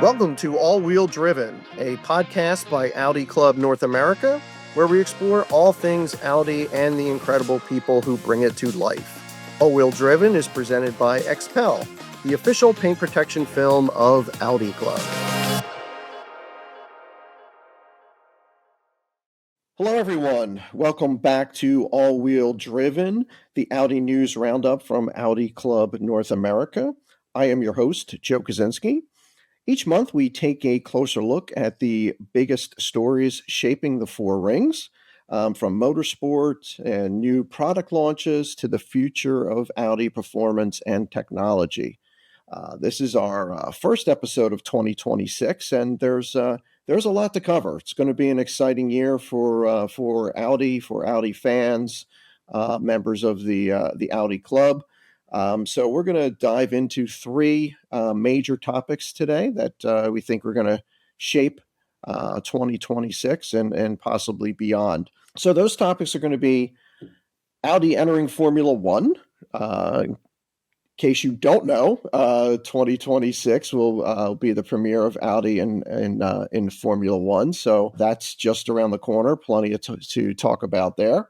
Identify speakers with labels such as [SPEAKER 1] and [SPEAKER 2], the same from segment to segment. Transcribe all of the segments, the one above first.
[SPEAKER 1] Welcome to All Wheel Driven, a podcast by Audi Club North America, where we explore all things Audi and the incredible people who bring it to life. All Wheel Driven is presented by XPEL, the official paint protection film of Audi Club. Hello, everyone. Welcome back to All Wheel Driven, the Audi News Roundup from Audi Club North America. I am your host, Joe Kaczynski. Each month, we take a closer look at the biggest stories shaping the four rings, from motorsport and new product launches to the future of Audi performance and technology. This is our first episode of 2026, and there's a lot to cover. It's going to be an exciting year for Audi fans, members of the Audi Club. So we're going to dive into three major topics today that we think we're going to shape 2026 and possibly beyond. So those topics are going to be Audi entering Formula One. In case you don't know, 2026 will be the premiere of Audi in Formula One. So that's just around the corner. Plenty to talk about there.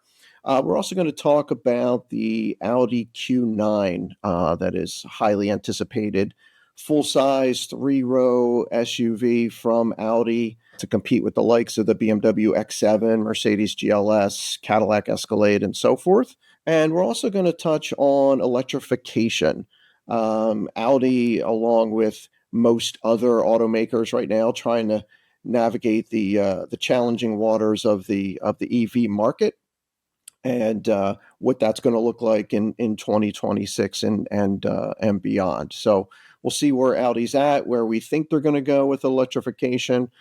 [SPEAKER 1] We're also going to talk about the Audi Q9 that is highly anticipated, full-size, three-row SUV from Audi to compete with the likes of the BMW X7, Mercedes GLS, Cadillac Escalade, and so forth. And we're also going to touch on electrification. Audi, along with most other automakers right now, trying to navigate the challenging waters of the EV market, and what that's going to look like in 2026 and beyond. So we'll see where Audi's at, where we think they're going to go with electrification,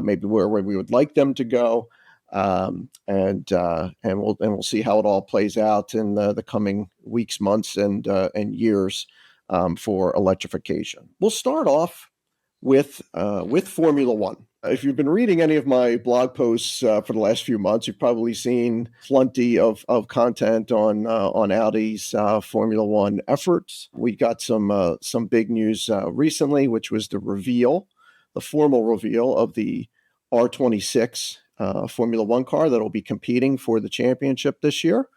[SPEAKER 1] maybe where we would like them to go, and we'll see how it all plays out in the coming weeks, months, and years for electrification. We'll start off with Formula One. If you've been reading any of my blog posts for the last few months, you've probably seen plenty of content on Audi's Formula One efforts. We got some big news recently, which was the formal reveal of the R26 Formula One car that will be competing for the championship this year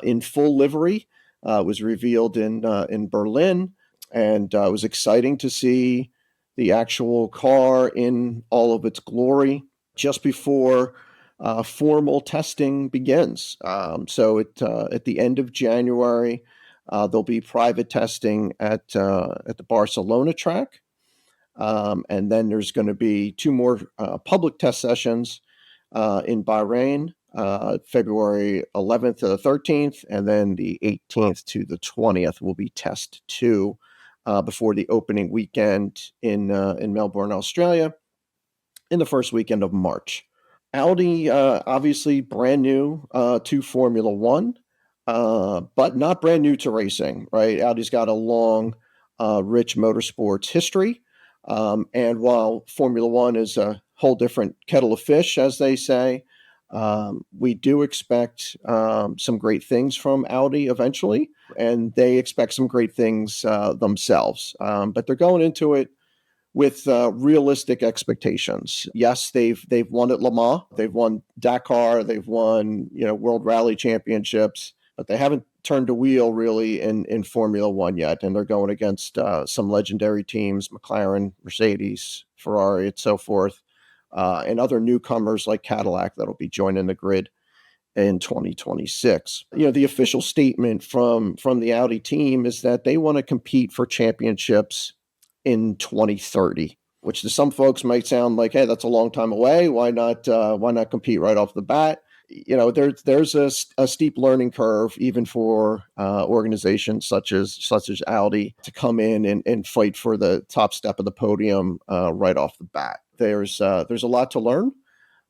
[SPEAKER 1] in full livery. Was revealed in Berlin, and it was exciting to see the actual car in all of its glory just before formal testing begins. So at the end of January, there'll be private testing at the Barcelona track. And then there's going to be two more public test sessions in Bahrain, February 11th to the 13th, and then the 18th to the 20th will be test two. Before the opening weekend in Melbourne, Australia, in the first weekend of March. Audi, obviously brand new to Formula One, but not brand new to racing, right? Audi's got a long, rich motorsports history. And while Formula One is a whole different kettle of fish, as they say, we do expect some great things from Audi eventually, and they expect some great things themselves. But they're going into it with realistic expectations. Yes, they've won at Le Mans, they've won Dakar, they've won World Rally Championships, but they haven't turned a wheel really in Formula One yet, and they're going against some legendary teams: McLaren, Mercedes, Ferrari, and so forth. And other newcomers like Cadillac that'll be joining the grid in 2026. The official statement from the Audi team is that they want to compete for championships in 2030, which to some folks might sound like, hey, that's a long time away. Why not compete right off the bat? There's a steep learning curve even for organizations such as Audi to come in and fight for the top step of the podium right off the bat. There's a lot to learn,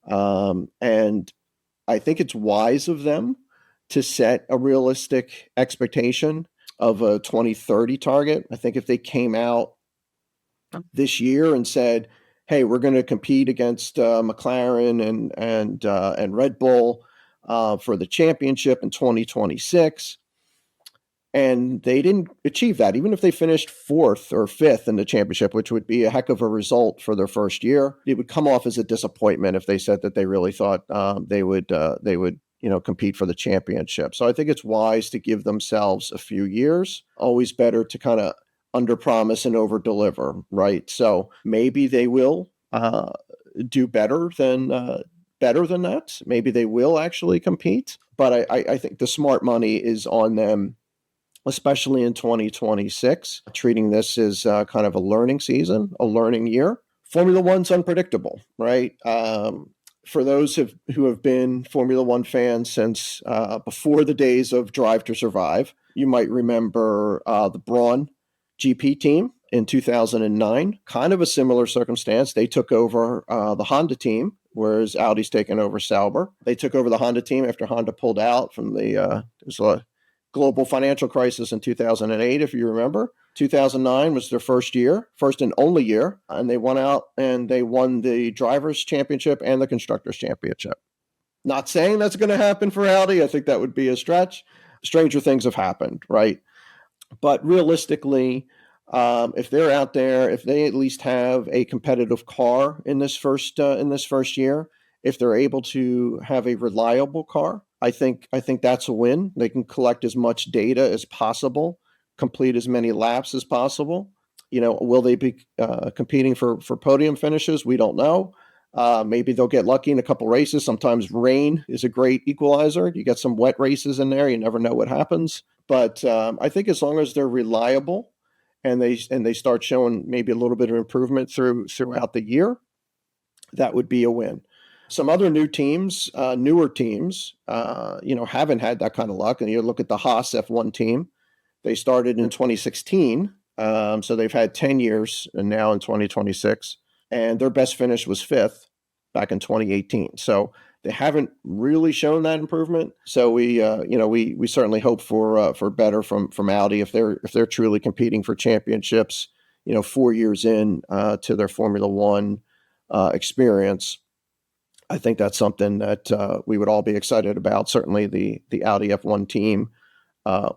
[SPEAKER 1] and I think it's wise of them to set a realistic expectation of a 2030 target. I think if they came out this year and said, hey, we're going to compete against McLaren and Red Bull for the championship in 2026, And they didn't achieve that, even if they finished fourth or fifth in the championship, which would be a heck of a result for their first year. It would come off as a disappointment if they said that they really thought they would compete for the championship. So I think it's wise to give themselves a few years. Always better to kind of underpromise and overdeliver, right? So maybe they will do better than that. Maybe they will actually compete. But I think the smart money is on them, especially in 2026, treating this as kind of a learning season, a learning year. Formula One's unpredictable, right? For those who have been Formula One fans since before the days of Drive to Survive, you might remember the Braun GP team in 2009, kind of a similar circumstance. They took over the Honda team, whereas Audi's taken over Sauber. They took over the Honda team after Honda pulled out from the global financial crisis in 2008, if you remember. 2009 was their first and only year, and they went out and they won the Drivers' Championship and the Constructors' Championship. Not saying that's going to happen for Audi. I think that would be a stretch. Stranger things have happened, right? But realistically, if they're out there, if they at least have a competitive car in this first year, if they're able to have a reliable car, I think that's a win. They can collect as much data as possible, complete as many laps as possible. Will they be competing for podium finishes? We don't know. Maybe they'll get lucky in a couple races. Sometimes rain is a great equalizer. You get some wet races in there. You never know what happens. But I think as long as they're reliable and they start showing maybe a little bit of improvement throughout the year, that would be a win. Some other newer teams, haven't had that kind of luck. And you look at the Haas F1 team. They started in 2016, so they've had 10 years, and now in 2026, and their best finish was fifth back in 2018. So they haven't really shown that improvement. So we certainly hope for better from Audi if they're truly competing for championships. 4 years in to their Formula One experience. I think that's something that we would all be excited about. Certainly the Audi F1 team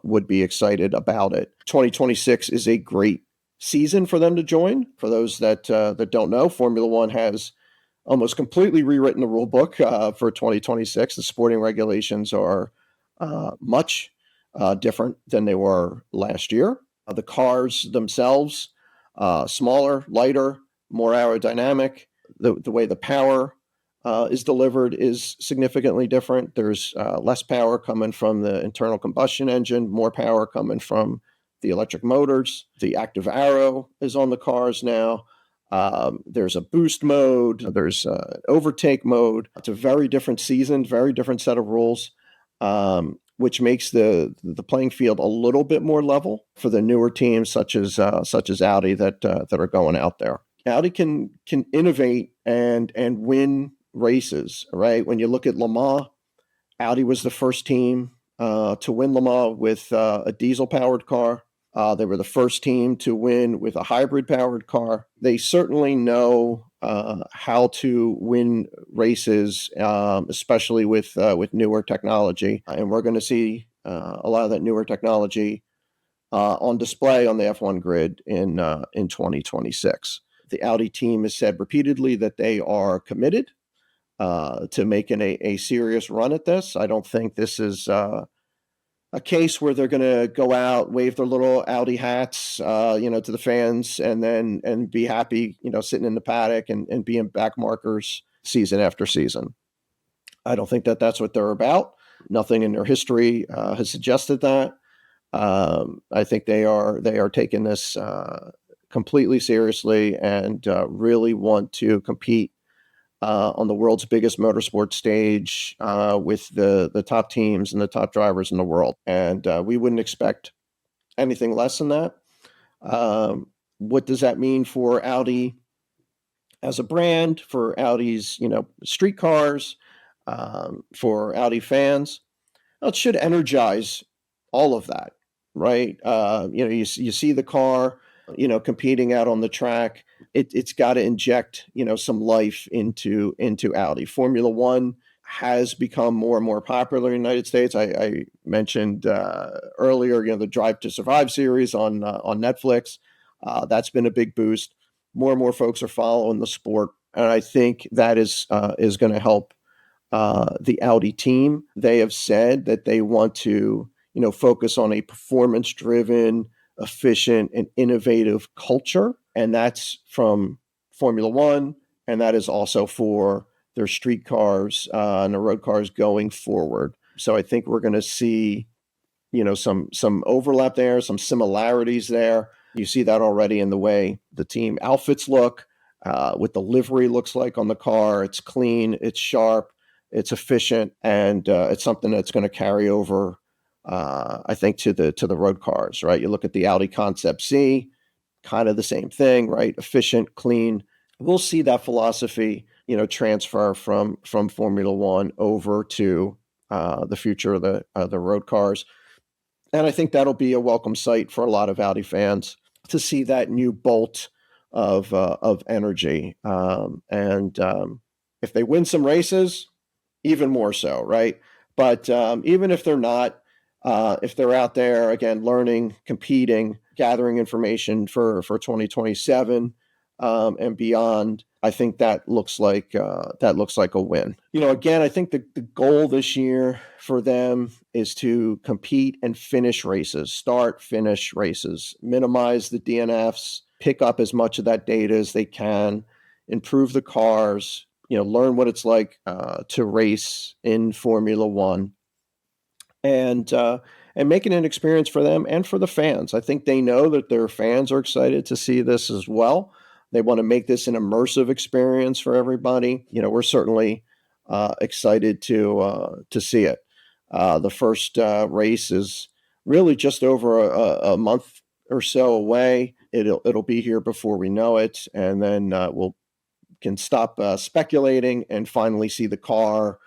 [SPEAKER 1] would be excited about it. 2026 is a great season for them to join. For those that don't know, Formula One has almost completely rewritten the rule book for 2026. The sporting regulations are much different than they were last year. The cars themselves, smaller, lighter, more aerodynamic. The way the power is delivered is significantly different. There's less power coming from the internal combustion engine, more power coming from the electric motors. The active arrow is on the cars now. There's a boost mode. There's an overtake mode. It's a very different season, very different set of rules, which makes the playing field a little bit more level for the newer teams such as Audi that are going out there. Audi can innovate and win races, right? When you look at Le Mans, Audi was the first team to win Le Mans with a diesel-powered car. They were the first team to win with a hybrid-powered car. They certainly know how to win races, especially with newer technology. And we're going to see a lot of that newer technology on display on the F1 grid in 2026. The Audi team has said repeatedly that they are committed to making a serious run at this. I don't think this is a case where they're going to go out, wave their little Audi hats, to the fans, and be happy, sitting in the paddock and being back markers season after season. I don't think that that's what they're about. Nothing in their history has suggested that. I think they are taking this completely seriously and really want to compete on the world's biggest motorsport stage with the top teams and the top drivers in the world. And we wouldn't expect anything less than that. What does that mean for Audi as a brand, for Audi's, street cars, for Audi fans? Well, it should energize all of that, right? You see the car, competing out on the track. It's got to inject, some life into Audi. Formula One has become more and more popular in the United States. I mentioned earlier, the Drive to Survive series on Netflix. That's been a big boost. More and more folks are following the sport, and I think that is going to help the Audi team. They have said that they want to, focus on a performance-driven, efficient, and innovative culture, and that's from Formula One, and that is also for their street cars and the road cars going forward. So I think we're going to see, some overlap there, some similarities there. You see that already in the way the team outfits look, what the livery looks like on the car. It's clean, it's sharp, it's efficient, and it's something that's going to carry over, I think, to the road cars. Right? You look at the Audi Concept C, kind of the same thing, right? Efficient, clean. We'll see that philosophy, transfer from Formula One over to the future of the road cars. And I think that'll be a welcome sight for a lot of Audi fans to see that new bolt of energy. If they win some races, even more so, right? But even if they're not, if they're out there again learning, competing, gathering information for 2027 and beyond, I think that looks like a win. Again, I think the goal this year for them is to compete and finish races, start, finish races, minimize the DNFs, pick up as much of that data as they can, improve the cars, learn what it's like to race in Formula One, and making an experience for them and for the fans. I think they know that their fans are excited to see this as well. They want to make this an immersive experience for everybody. We're certainly excited to see it. The first race is really just over a month or so away. It'll be here before we know it, and then we'll can stop speculating and finally see the car,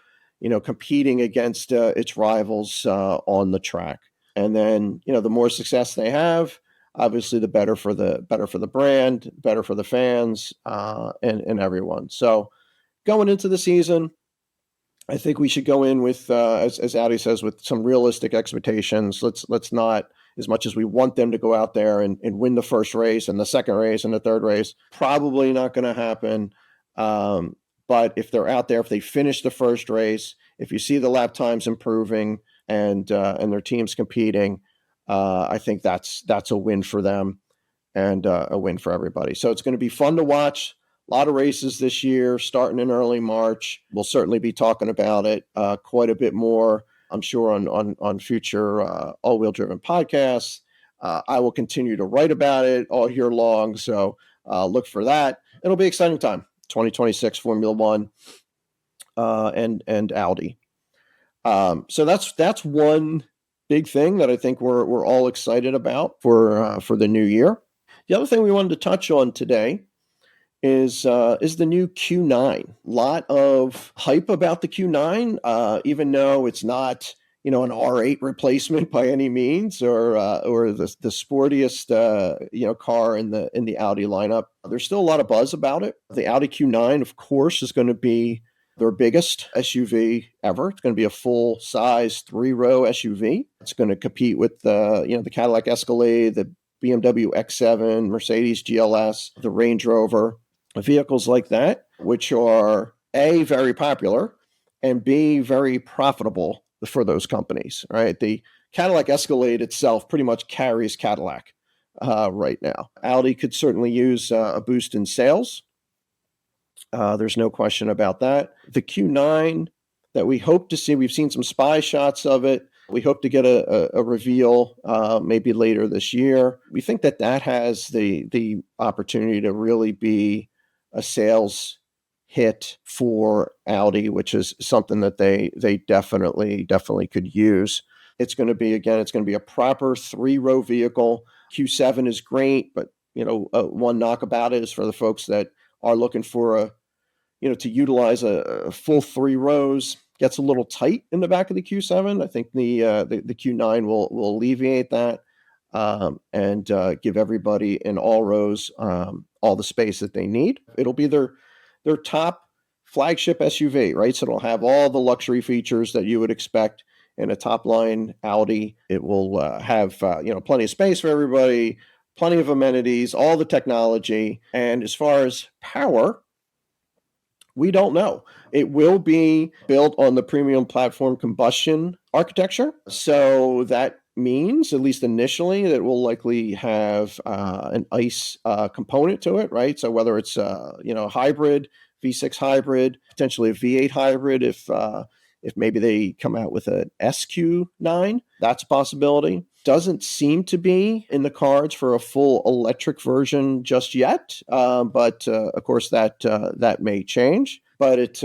[SPEAKER 1] competing against its rivals on the track. And then, the more success they have, obviously, the better for the brand, better for the fans, and everyone. So, going into the season, I think we should go in with, as Audi says, with some realistic expectations. Let's not, as much as we want them to go out there and win the first race and the second race and the third race, probably not going to happen. But if they're out there, if they finish the first race, if you see the lap times improving and their teams competing, I think that's a win for them and a win for everybody. So it's going to be fun to watch. A lot of races this year, starting in early March. We'll certainly be talking about it quite a bit more, I'm sure, on future all-wheel driven podcasts. I will continue to write about it all year long, so look for that. It'll be an exciting time. 2026 Formula One and Audi. So that's one big thing that I think we're all excited about for the new year. The other thing we wanted to touch on today is the new Q9. A lot of hype about the Q9, even though it's not an R8 replacement by any means, or the sportiest car in the Audi lineup. There's still a lot of buzz about it. The Audi Q9, of course, is going to be their biggest SUV ever. It's going to be a full-size 3-row SUV. It's going to compete with the Cadillac Escalade, the BMW X7, Mercedes GLS, the Range Rover, vehicles like that, which are A, very popular, and B, very profitable for those companies, right? The Cadillac Escalade itself pretty much carries Cadillac right now. Audi could certainly use a boost in sales. There's no question about that. The Q9 that we hope to see, we've seen some spy shots of it. We hope to get a reveal maybe later this year. We think that has the opportunity to really be a sales hit for Audi, which is something that they definitely could use. It's going to be a proper 3-row vehicle. Q7 is great, but one knock about it is for the folks that are looking for to utilize a full 3 rows. Gets a little tight in the back of the Q7. I think the Q9 will alleviate that and give everybody in all rows all the space that they need. It'll be their top flagship SUV, right? So it'll have all the luxury features that you would expect in a top line Audi. It will have plenty of space for everybody, plenty of amenities, all the technology. And as far as power, we don't know. It will be built on the premium platform Combustion architecture. So that means, at least initially, that it will likely have an ICE component to it, right? So whether it's hybrid, V6 hybrid, potentially a V8 hybrid, if maybe they come out with an SQ9, that's a possibility. Doesn't seem to be in the cards for a full electric version just yet, but of course that may change. But it's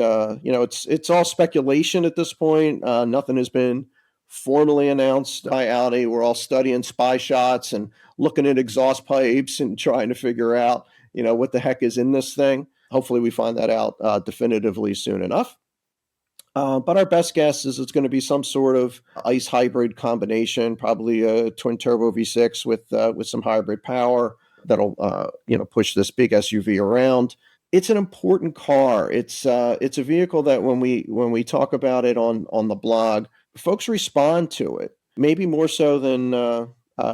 [SPEAKER 1] all speculation at this point. Nothing has been formally announced by Audi. We're all studying spy shots and looking at exhaust pipes and trying to figure out what the heck is in this thing. Hopefully, we find that out definitively soon enough. But our best guess is it's going to be some sort of ICE hybrid combination, probably a twin turbo V6 with some hybrid power that'll push this big SUV around. It's an important car. It's a vehicle that when we talk about it on the blog, folks respond to it. Maybe more so than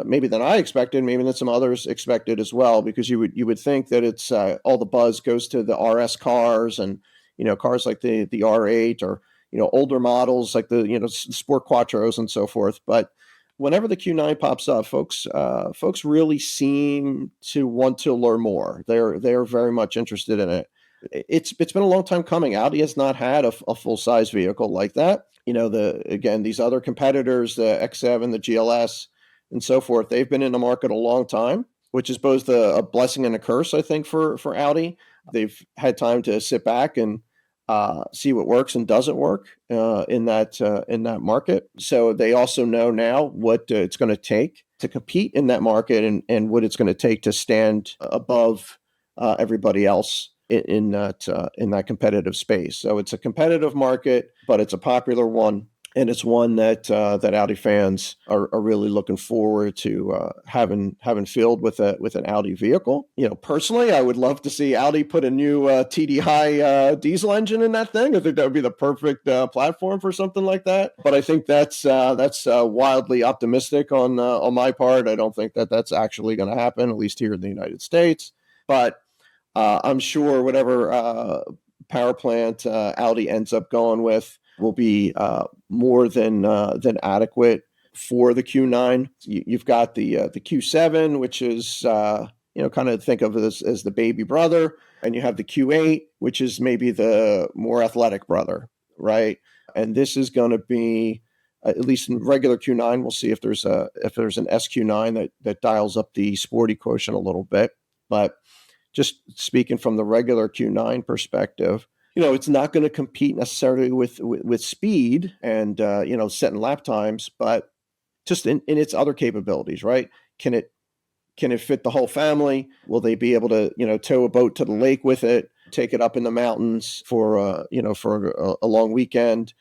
[SPEAKER 1] maybe than I expected, maybe than some others expected as well, because you would think that it's all the buzz goes to the RS cars and cars like the R8 or older models like the Sport Quattros and so forth. But whenever the Q9 pops up, folks really seem to want to learn more. They're very much interested in it. It's been a long time coming. Audi has not had a full size vehicle like that. These other competitors, the X7, the GLS, and so forth, they've been in the market a long time, which is both a blessing and a curse, I think, for Audi. They've had time to sit back and see what works and doesn't work in that market. So they also know now what it's going to take to compete in that market and what it's going to take to stand above everybody else in that competitive space. So it's a competitive market, but it's a popular one. And it's one that Audi fans are really looking forward to having filled with an Audi vehicle. Personally, I would love to see Audi put a new TDI diesel engine in that thing. I think that would be the perfect platform for something like that. But I think that's wildly optimistic on my part. I don't think that that's actually going to happen, at least here in the United States. But I'm sure whatever power plant Audi ends up going with will be more than adequate for the Q9. You've got the Q7, which is kind of think of it as the baby brother, and you have the Q8, which is maybe the more athletic brother, right? And this is going to be at least in regular Q9. We'll see if there's an SQ9 that dials up the sporty quotient a little bit, but just speaking from the regular Q9 perspective, it's not going to compete necessarily with speed and setting lap times, but just in its other capabilities, right? Can it fit the whole family? Will they be able to tow a boat to the lake with it, take it up in the mountains for a long weekend,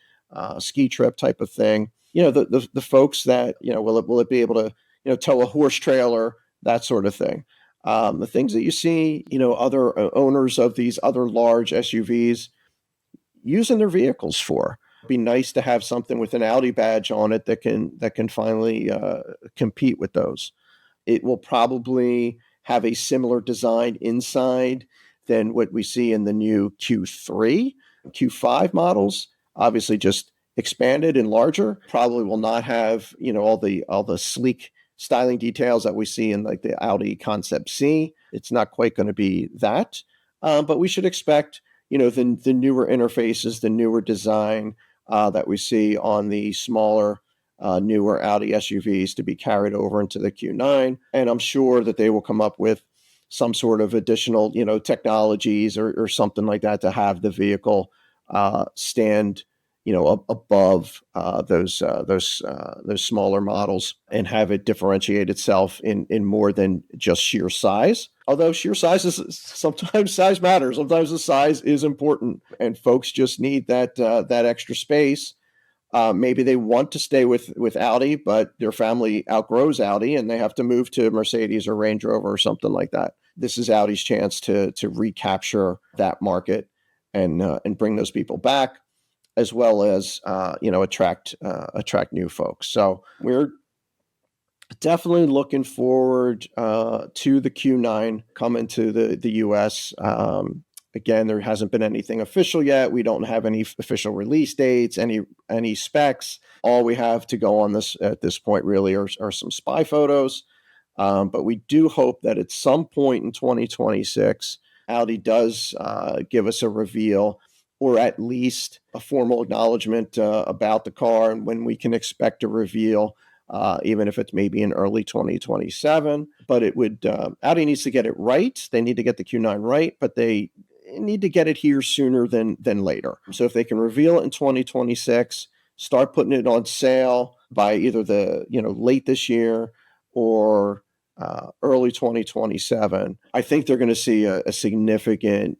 [SPEAKER 1] ski trip type of thing? The folks that will it be able to tow a horse trailer, that sort of thing. The things that you see, other owners of these other large SUVs using their vehicles for. It'd be nice to have something with an Audi badge on it that can finally compete with those. It will probably have a similar design inside than what we see in the new Q3, Q5 models. Obviously, just expanded and larger. Probably will not have all the sleek styling details that we see in like the Audi Concept C. It's not quite going to be that, but we should expect the newer interfaces, the newer design that we see on the smaller, newer Audi SUVs to be carried over into the Q9. And I'm sure that they will come up with some sort of additional technologies or something like that to have the vehicle stand above those smaller models and have it differentiate itself in more than just sheer size. Although sheer size sometimes size matters. Sometimes the size is important, and folks just need that extra space. Maybe they want to stay with Audi, but their family outgrows Audi and they have to move to Mercedes or Range Rover or something like that. This is Audi's chance to recapture that market and bring those people back, as well as attract new folks. So we're definitely looking forward to the Q9 coming to the U.S. Again, there hasn't been anything official yet. We don't have any official release dates, any specs. All we have to go on this at this point really are some spy photos. But we do hope that at some point in 2026, Audi does give us a reveal, or at least a formal acknowledgement about the car and when we can expect a reveal, even if it's maybe in early 2027. But it would Audi needs to get it right. They need to get the Q9 right, but they need to get it here sooner than later. So if they can reveal it in 2026, start putting it on sale by either the late this year or early 2027, I think they're going to see a significant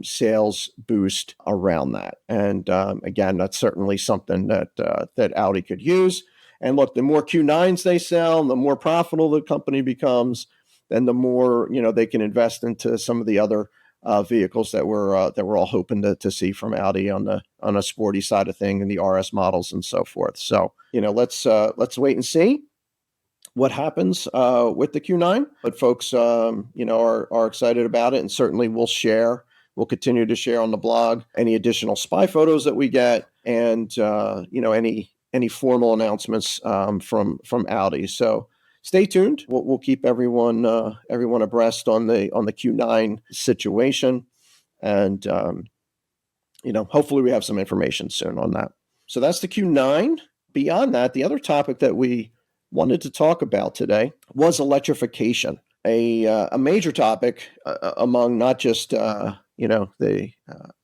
[SPEAKER 1] sales boost around that. And again, that's certainly something that Audi could use. And look, the more Q9s they sell, the more profitable the company becomes, then the more they can invest into some of the other vehicles that we're all hoping to see from Audi on a sporty side of thing, and the RS models and so forth. So let's wait and see what happens with the Q9. But folks, are excited about it, and certainly we'll continue to share on the blog any additional spy photos that we get, and any formal announcements from Audi. So stay tuned. We'll keep everyone abreast on the Q9 situation, and hopefully we have some information soon on that. So that's the Q9. Beyond that, the other topic that we wanted to talk about today was electrification, a major topic among not just the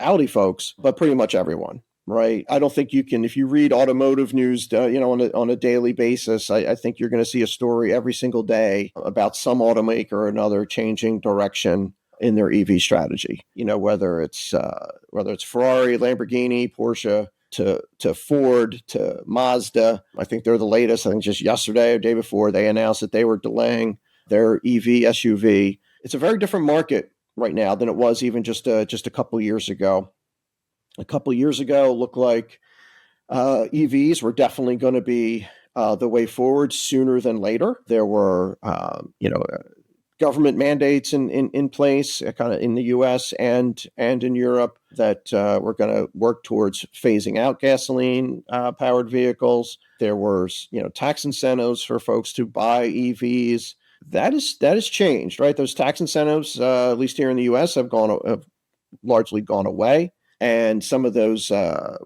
[SPEAKER 1] Audi folks, but pretty much everyone. Right. I don't think you can, if you read automotive news, on a daily basis, I think you're going to see a story every single day about some automaker or another changing direction in their EV strategy. Whether it's Ferrari, Lamborghini, Porsche, to Ford, to Mazda. I think they're the latest. I think just yesterday or day before, they announced that they were delaying their EV SUV. It's a very different market right now than it was even just a couple years ago. A couple years ago, it looked like EVs were definitely going to be the way forward sooner than later. There were, government mandates in place, kind of in the U.S. and in Europe, that were going to work towards phasing out gasoline powered vehicles. There were, tax incentives for folks to buy EVs. That has changed, right? Those tax incentives, at least here in the U.S., have largely gone away. And some of those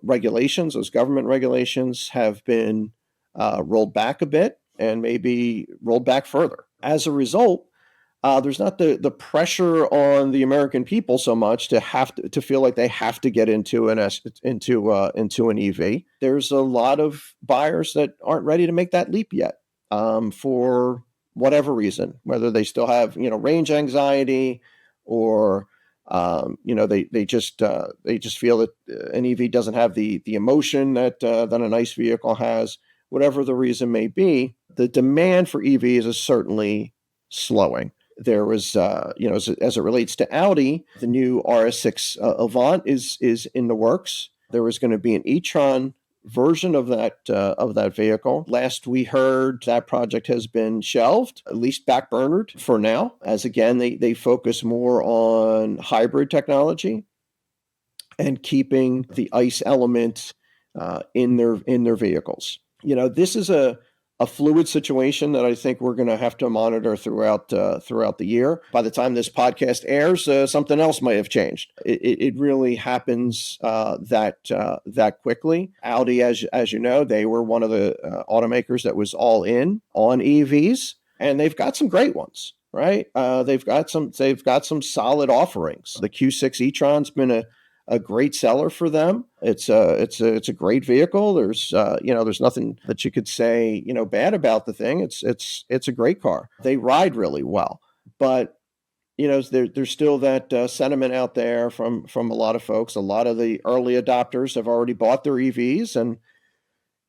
[SPEAKER 1] regulations, those government regulations, have been rolled back a bit and maybe rolled back further. As a result, there's not the pressure on the American people so much to have to feel like they have to get into an EV. There's a lot of buyers that aren't ready to make that leap yet, for whatever reason, whether they still have range anxiety, or they just feel that an EV doesn't have the emotion that a nice vehicle has. Whatever the reason may be, the demand for EVs is certainly slowing. There was, as it relates to Audi, the new RS6 Avant is in the works. There was going to be an e-tron version of that vehicle. Last we heard, that project has been shelved, at least backburnered for now, as again they focus more on hybrid technology and keeping the ICE element in their vehicles. This is a fluid situation that I think we're going to have to monitor throughout the year. By the time this podcast airs, something else might have changed. It really happens that quickly. Audi, as you know, they were one of the automakers that was all in on EVs, and they've got some great ones, right? They've got some solid offerings. The Q6 e-tron's been a great seller for them. It's a great vehicle. There's nothing that you could say bad about the thing. It's a great car. They ride really well, but there's still that sentiment out there from a lot of folks. A lot of the early adopters have already bought their EVs, and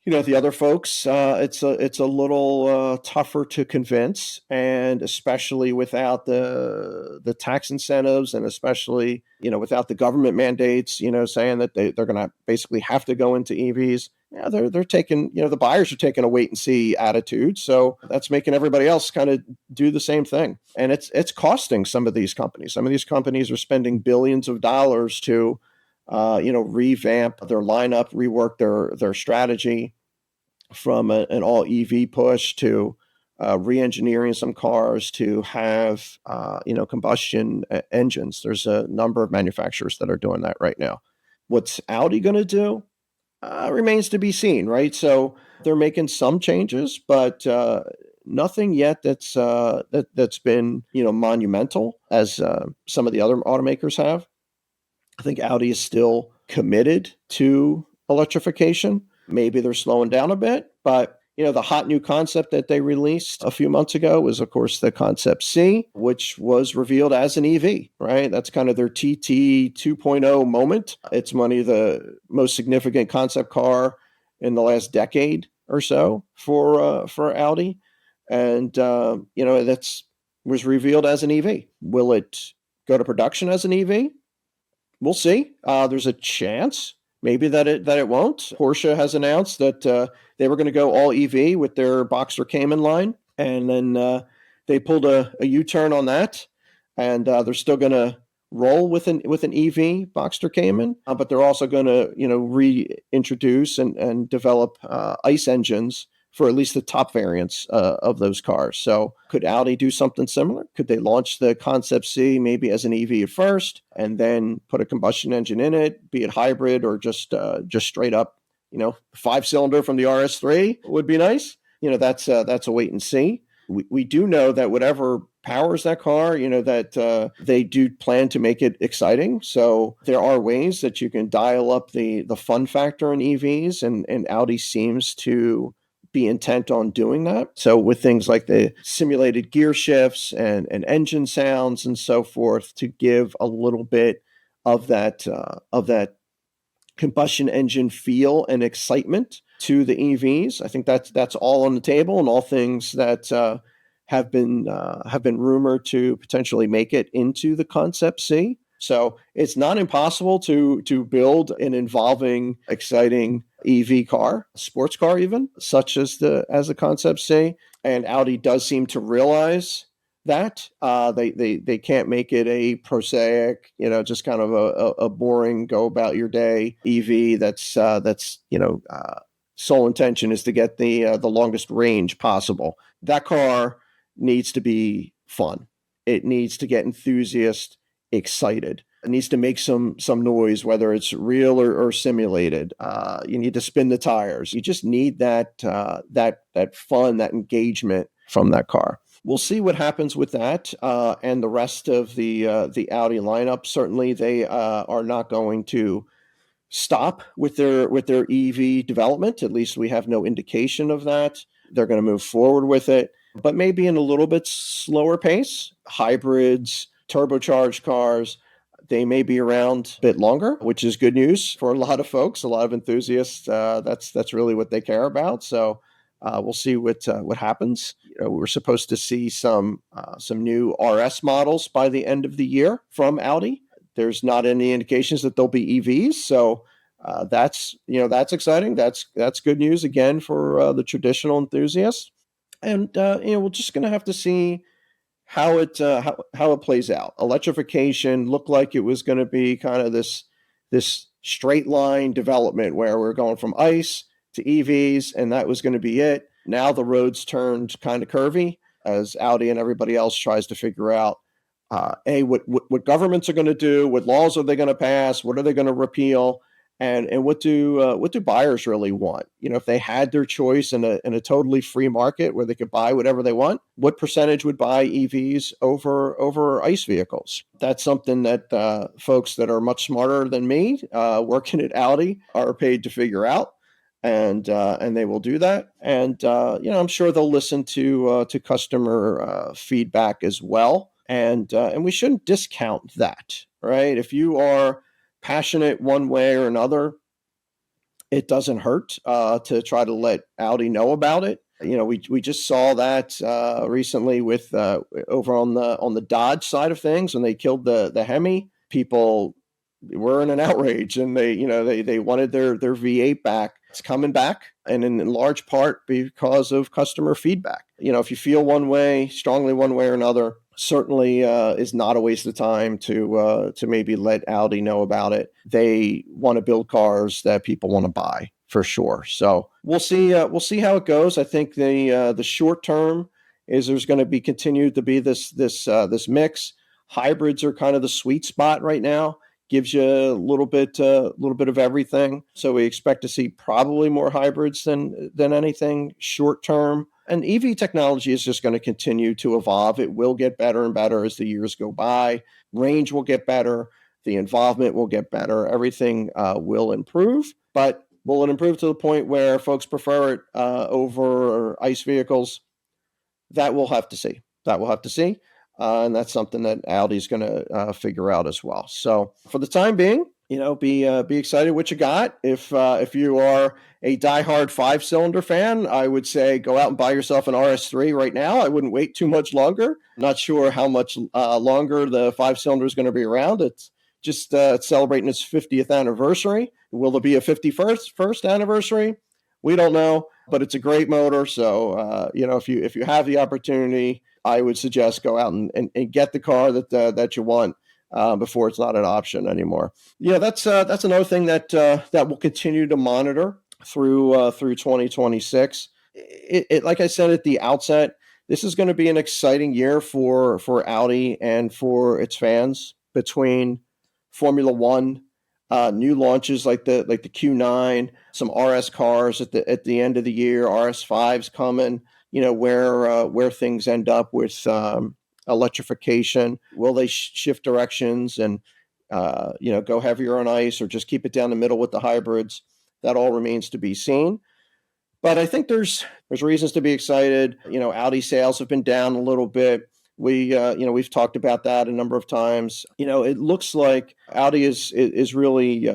[SPEAKER 1] The other folks, it's a little tougher to convince, and especially without the tax incentives, and especially without the government mandates, saying that they're going to basically have to go into EVs. Yeah, they're taking, the buyers are taking a wait and see attitude. So that's making everybody else kind of do the same thing, and it's costing some of these companies. Some of these companies are spending billions of dollars to revamp their lineup, rework their strategy from an all EV push to re-engineering some cars to have combustion engines. There's a number of manufacturers that are doing that right now. What's Audi going to do remains to be seen, right? So they're making some changes, but nothing yet that's been monumental as some of the other automakers have. I think Audi is still committed to electrification. Maybe they're slowing down a bit, but the hot new concept that they released a few months ago was, of course, the Concept C, which was revealed as an EV, right? That's kind of their TT 2.0 moment. It's one of the most significant concept car in the last decade or so for Audi, and that's was revealed as an EV. Will it go to production as an EV? We'll see. There's a chance maybe that it won't. Porsche has announced that they were going to go all EV with their Boxster Cayman line, and then they pulled a U-turn on that, and they're still going to roll with an EV Boxster Cayman, but they're also going to reintroduce and develop ICE engines for at least the top variants of those cars. So could Audi do something similar? Could they launch the Concept C maybe as an EV at first, and then put a combustion engine in it, be it hybrid or just straight up, 5-cylinder from the RS3 would be nice. That's a wait and see. We do know that whatever powers that car, that they do plan to make it exciting. So there are ways that you can dial up the fun factor in EVs, and Audi seems to be intent on doing that. So with things like the simulated gear shifts and engine sounds and so forth, to give a little bit of that combustion engine feel and excitement to the EVs. I think that's all on the table, and all things that have been rumored to potentially make it into the Concept C. So it's not impossible to build an involving, exciting EV car, sports car even, such as the Concept C. And Audi does seem to realize that they can't make it a prosaic, just kind of a boring go about your day EV that's sole intention is to get the longest range possible. That car needs to be fun. It needs to get enthusiasts excited. It needs to make some noise, whether it's real or simulated. You need to spin the tires. You just need that fun, that engagement from that car. We'll see what happens with that and the rest of the Audi lineup. Certainly, they are not going to stop with their EV development. At least we have no indication of that. They're going to move forward with it, but maybe in a little bit slower pace. Hybrids, turbocharged cars, they may be around a bit longer, which is good news for a lot of folks, a lot of enthusiasts. That's really what they care about. So we'll see what happens. We're supposed to see some new RS models by the end of the year from Audi. There's not any indications that they'll be EVs, so that's exciting. That's good news again for the traditional enthusiasts. And we're just going to have to see how it plays out. Electrification looked like it was going to be kind of this straight line development where we're going from ICE to EVs, and that was going to be it. Now the road's turned kind of curvy as Audi and everybody else tries to figure out what governments are going to do, what laws are they going to pass, what are they going to repeal, and what do buyers really want? If they had their choice in a totally free market where they could buy whatever they want, what percentage would buy EVs over ICE vehicles? That's something that folks that are much smarter than me, working at Audi, are paid to figure out. And they will do that, and I'm sure they'll listen to customer feedback as well, and we shouldn't discount that, right? If you are passionate one way or another it doesn't hurt to try to let Audi know about it. We just saw that recently with over on the Dodge side of things when they killed the Hemi. People were in an outrage, and they wanted their V8 back. It's coming back, and in large part because of customer feedback. If you feel one way, strongly one way or another, certainly is not a waste of time to maybe let Audi know about it. They want to build cars that people want to buy for sure. So we'll see. We'll see how it goes. I think the short term is there's going to be continued to be this mix. Hybrids are kind of the sweet spot right now. Gives you a little bit of everything. So we expect to see probably more hybrids than anything short term. And EV technology is just going to continue to evolve. It will get better and better as the years go by. Range will get better. The involvement will get better. Everything will improve. But will it improve to the point where folks prefer it over ICE vehicles? That we'll have to see. And that's something that Audi's going to figure out as well. So for the time being, be excited what you got. If you are a diehard 5-cylinder fan, I would say go out and buy yourself an RS3 right now. I wouldn't wait too much longer. Not sure how much longer the 5-cylinder is going to be around. It's just celebrating its 50th anniversary. Will there be a 51st anniversary? We don't know, but it's a great motor. So if you have the opportunity, I would suggest go out and get the car that you want before it's not an option anymore. That's another thing that we'll continue to monitor through 2026. It like I said at the outset, this is going to be an exciting year for Audi and for its fans between Formula One, new launches like the Q9, some RS cars at the end of the year, RS5s coming. Where things end up with electrification. Will they shift directions and go heavier on ICE or just keep it down the middle with the hybrids? That all remains to be seen. But I think there's reasons to be excited. Audi sales have been down a little bit. We've talked about that a number of times. It looks like Audi is really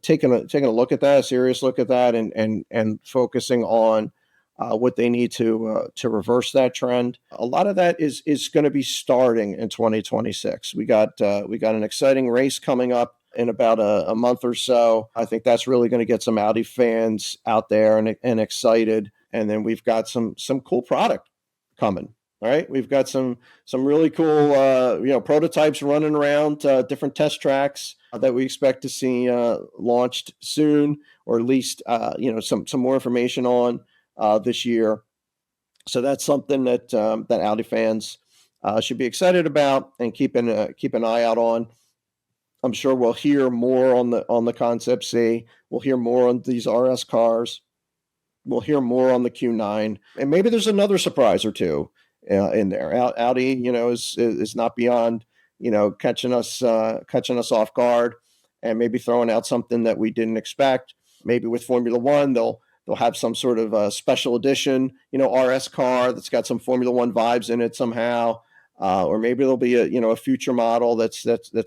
[SPEAKER 1] taking a look at that, a serious look at that, and focusing on what they need to reverse that trend. A lot of that is going to be starting in 2026. We got an exciting race coming up in about a month or so. I think that's really going to get some Audi fans out there and excited. And then we've got some cool product coming. All right, we've got some really cool prototypes running around different test tracks that we expect to see launched soon, or at least some more information on this year. So that's something that Audi fans should be excited about and keep an eye out on. I'm sure we'll hear more on the Concept C. We'll hear more on these RS cars. We'll hear more on the Q9, and maybe there's another surprise or two in there. Audi, is not beyond catching us off guard, and maybe throwing out something that we didn't expect. Maybe with Formula One, they'll have some sort of special edition, RS car that's got some Formula One vibes in it somehow. Or maybe there'll be a future model that's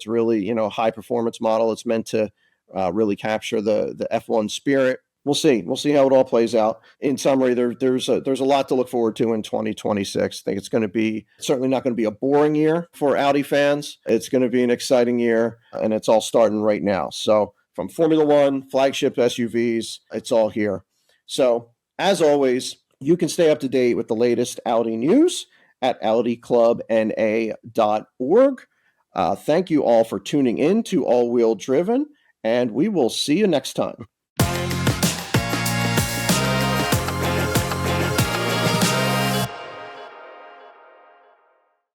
[SPEAKER 1] really high performance model that's meant to really capture the F1 spirit. We'll see how it all plays out. In summary, there's a lot to look forward to in 2026. I think it's going to be certainly not going to be a boring year for Audi fans. It's going to be an exciting year, and it's all starting right now. So from Formula One, flagship SUVs, it's all here. So as always, you can stay up to date with the latest Audi news at audiclubna.org. Thank you all for tuning in to All Wheel Driven, and we will see you next time.